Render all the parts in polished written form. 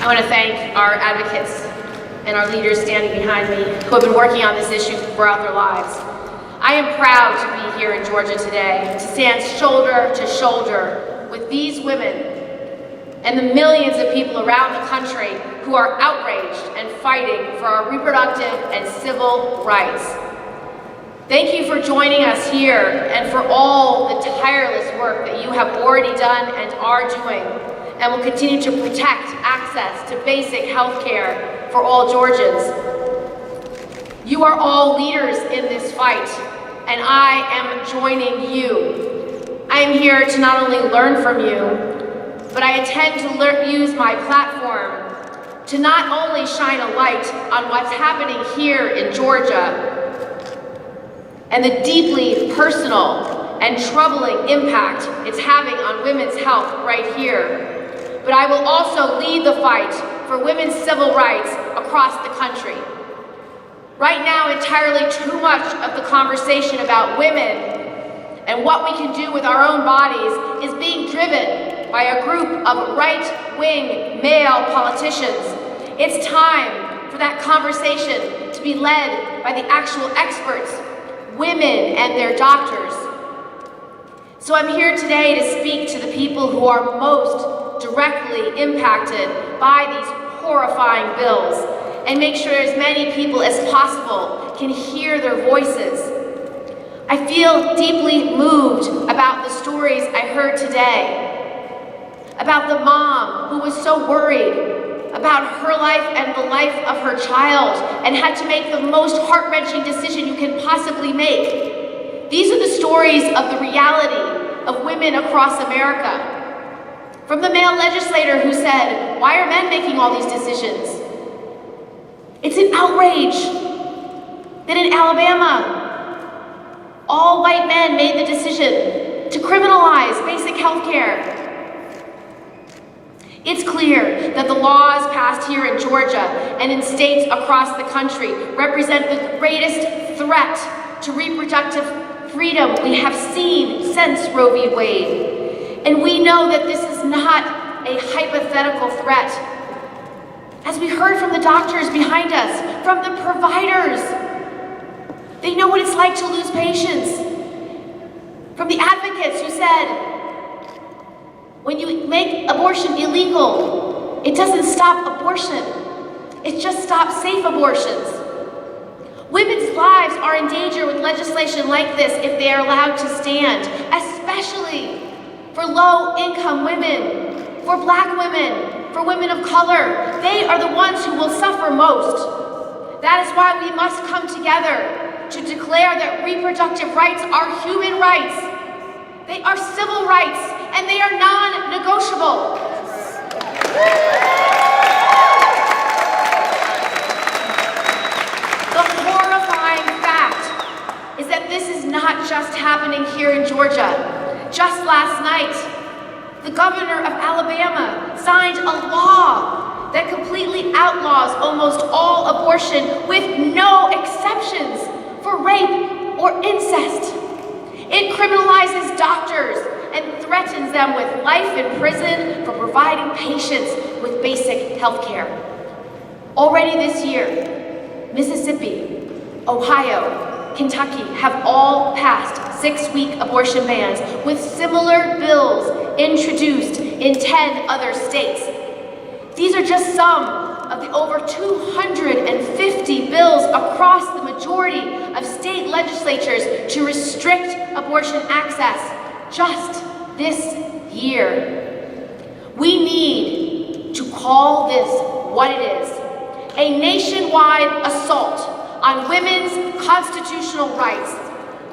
I want to thank our advocates and our leaders standing behind me who have been working on this issue throughout their lives. I am proud to be here in Georgia today to stand shoulder to shoulder with these women and the millions of people around the country who are outraged and fighting for our reproductive and civil rights. Thank you for joining us here and for all the tireless work that you have already done and are doing, and will continue to protect access to basic health care for all Georgians. You are all leaders in this fight, and I am joining you. I am here to not only learn from you, but I intend to use my platform to not only shine a light on what's happening here in Georgia and the deeply personal and troubling impact it's having on women's health right here, but I will also lead the fight for women's civil rights across the country. Right now, entirely too much of the conversation about women and what we can do with our own bodies is being driven by a group of right-wing male politicians. It's time for that conversation to be led by the actual experts, women and their doctors. So I'm here today to speak to the people who are most directly impacted by these horrifying bills and make sure as many people as possible can hear their voices. I feel deeply moved about the stories I heard today, about the mom who was so worried about her life and the life of her child and had to make the most heart-wrenching decision you can possibly make. These are the stories of the reality of women across America. From the male legislator who said, "Why are men making all these decisions?" It's an outrage that in Alabama, all white men made the decision to criminalize basic health care. It's clear that the laws passed here in Georgia and in states across the country represent the greatest threat to reproductive freedom we have seen since Roe v. Wade. And we know that this is not a hypothetical threat. As we heard from the doctors behind us, from the providers, they know what it's like to lose patients. From the advocates who said, when you make abortion illegal, it doesn't stop abortion. It just stops safe abortions. Women's lives are in danger with legislation like this if they are allowed to stand, especially for low-income women, for Black women, for women of color. They are the ones who will suffer most. That is why we must come together to declare that reproductive rights are human rights. They are civil rights, and they are non-negotiable. The horrifying fact is that this is not just happening here in Georgia. Just last night, the governor of Alabama signed a law that completely outlaws almost all abortion with no exceptions for rape or incest. It criminalizes doctors and threatens them with life in prison for providing patients with basic health care. Already this year, Mississippi, Ohio, Kentucky have all passed 6-week abortion bans, with similar bills introduced in 10 other states. These are just some of the over 250 bills across the majority of state legislatures to restrict abortion access just this year. We need to call this what it is: a nationwide assault on women's constitutional rights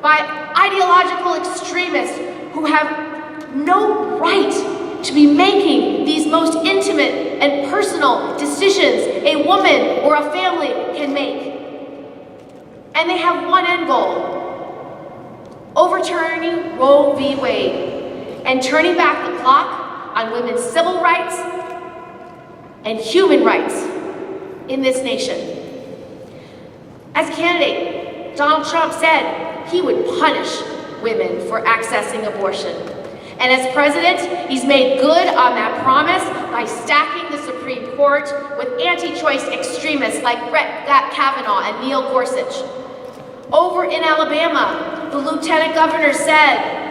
by ideological extremists who have no right to be making these most intimate and personal decisions a woman or a family can make. And they have one end goal: overturning Roe v. Wade and turning back the clock on women's civil rights and human rights in this nation. As candidate, Donald Trump said he would punish women for accessing abortion. And as president, he's made good on that promise by stacking the Supreme Supreme Court with anti-choice extremists like Brett Kavanaugh and Neil Gorsuch. Over in Alabama, the lieutenant governor said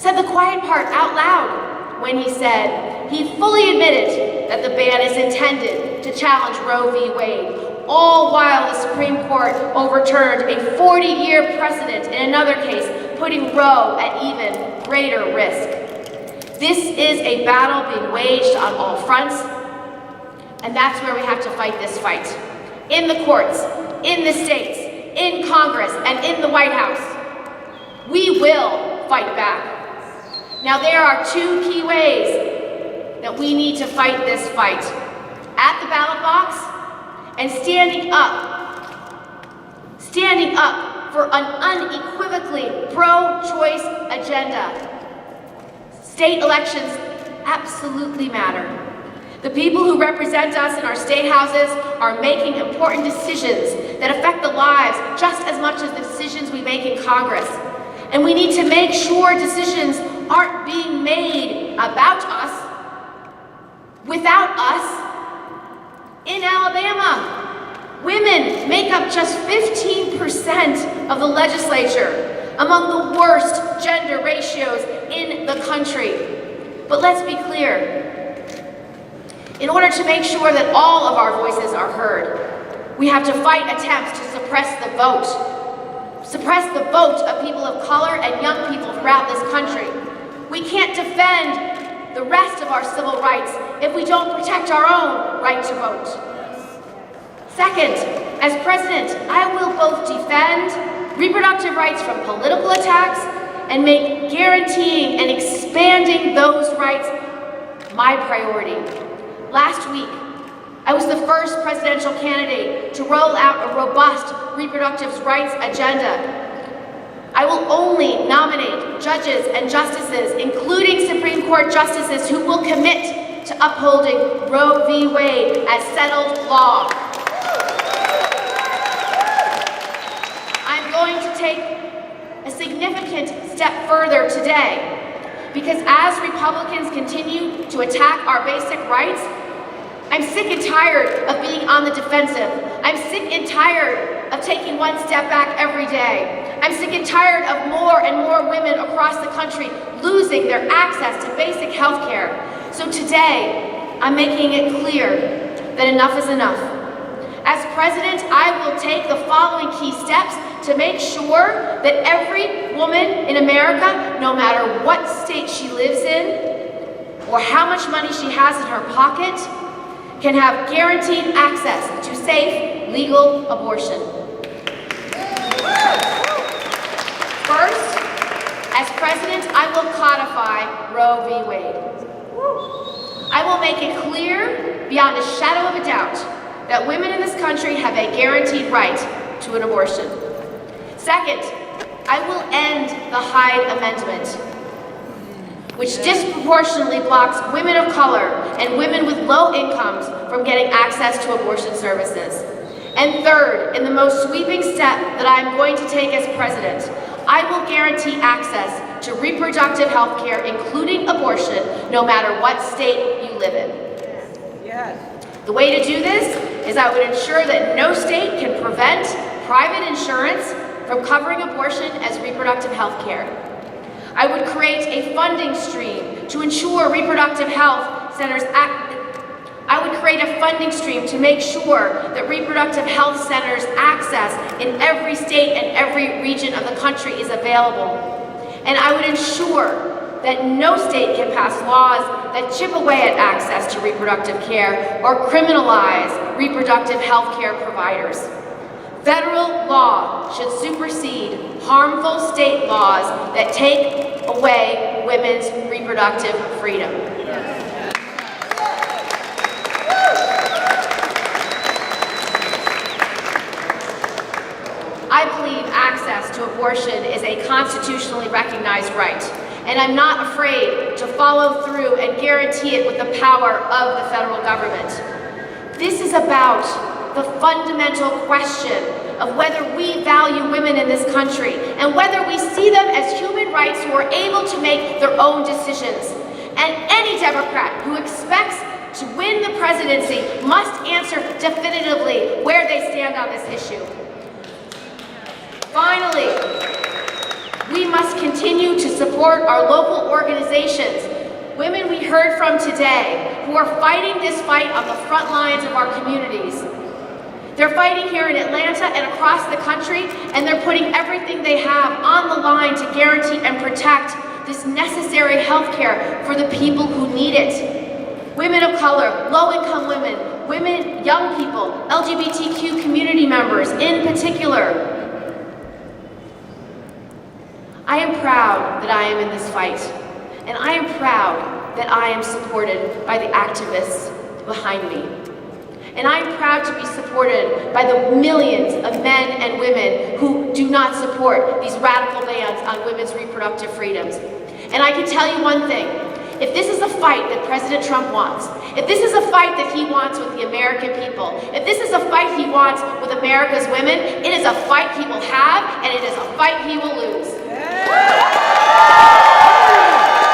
the quiet part out loud when he said he fully admitted that the ban is intended to challenge Roe v. Wade, all while the Supreme Court overturned a 40-year precedent in another case, putting Roe at even greater risk. This is a battle being waged on all fronts, and that's where we have to fight this fight. In the courts, in the states, in Congress, and in the White House. We will fight back. Now, there are two key ways that we need to fight this fight. At the ballot box, and standing up for an unequivocally pro-choice agenda. State elections absolutely matter. The people who represent us in our state houses are making important decisions that affect the lives just as much as the decisions we make in Congress. And we need to make sure decisions aren't being made about us, without us. In Alabama, women make up just 15% of the legislature, among the worst gender ratios in the country. But let's be clear. In order to make sure that all of our voices are heard, we have to fight attempts to suppress the vote of people of color and young people throughout this country. We can't defend the rest of our civil rights if we don't protect our own right to vote. Second, as president, I will both defend reproductive rights from political attacks and make guaranteeing and expanding those rights my priority. Last week, I was the first presidential candidate to roll out a robust reproductive rights agenda. I will only nominate judges and justices, including Supreme Court justices, who will commit to upholding Roe v. Wade as settled law. I'm going to take a significant step further today, because as Republicans continue to attack our basic rights, I'm sick and tired of being on the defensive. I'm sick and tired of taking one step back every day. I'm sick and tired of more and more women across the country losing their access to basic health care. So today, I'm making it clear that enough is enough. As president, I will take the following key steps to make sure that every woman in America, no matter what state she lives in, or how much money she has in her pocket, can have guaranteed access to safe, legal abortion. First, as president, I will codify Roe v. Wade. I will make it clear, beyond a shadow of a doubt, that women in this country have a guaranteed right to an abortion. Second, I will end the Hyde Amendment, which disproportionately blocks women of color and women with low incomes from getting access to abortion services. And third, in the most sweeping step that I'm going to take as president, I will guarantee access to reproductive health care, including abortion, no matter what state you live in. Yes. The way to do this is I would ensure that no state can prevent private insurance from covering abortion as reproductive health care. I would create a funding stream to ensure reproductive health centers to make sure that reproductive health centers access in every state and every region of the country is available. And I would ensure that no state can pass laws that chip away at access to reproductive care or criminalize reproductive health care providers. Federal law should supersede harmful state laws that take away women's reproductive freedom. I believe access to abortion is a constitutionally recognized right, and I'm not afraid to follow through and guarantee it with the power of the federal government. This is about the fundamental question of whether we value women in this country and whether we see them as human rights who are able to make their own decisions. And any Democrat who expects to win the presidency must answer definitively where they stand on this issue. Finally, we must continue to support our local organizations, women we heard from today, who are fighting this fight on the front lines of our communities. They're fighting here in Atlanta and across the country, and they're putting everything they have on the line to guarantee and protect this necessary health care for the people who need it. Women of color, low-income women, young people, LGBTQ community members in particular. I am proud that I am in this fight, and I am proud that I am supported by the activists behind me. And I am proud to be supported by the millions of men and women who do not support these radical bans on women's reproductive freedoms. And I can tell you one thing, if this is a fight that President Trump wants, if this is a fight that he wants with the American people, if this is a fight he wants with America's women, it is a fight he will have, and it is a fight he will lose.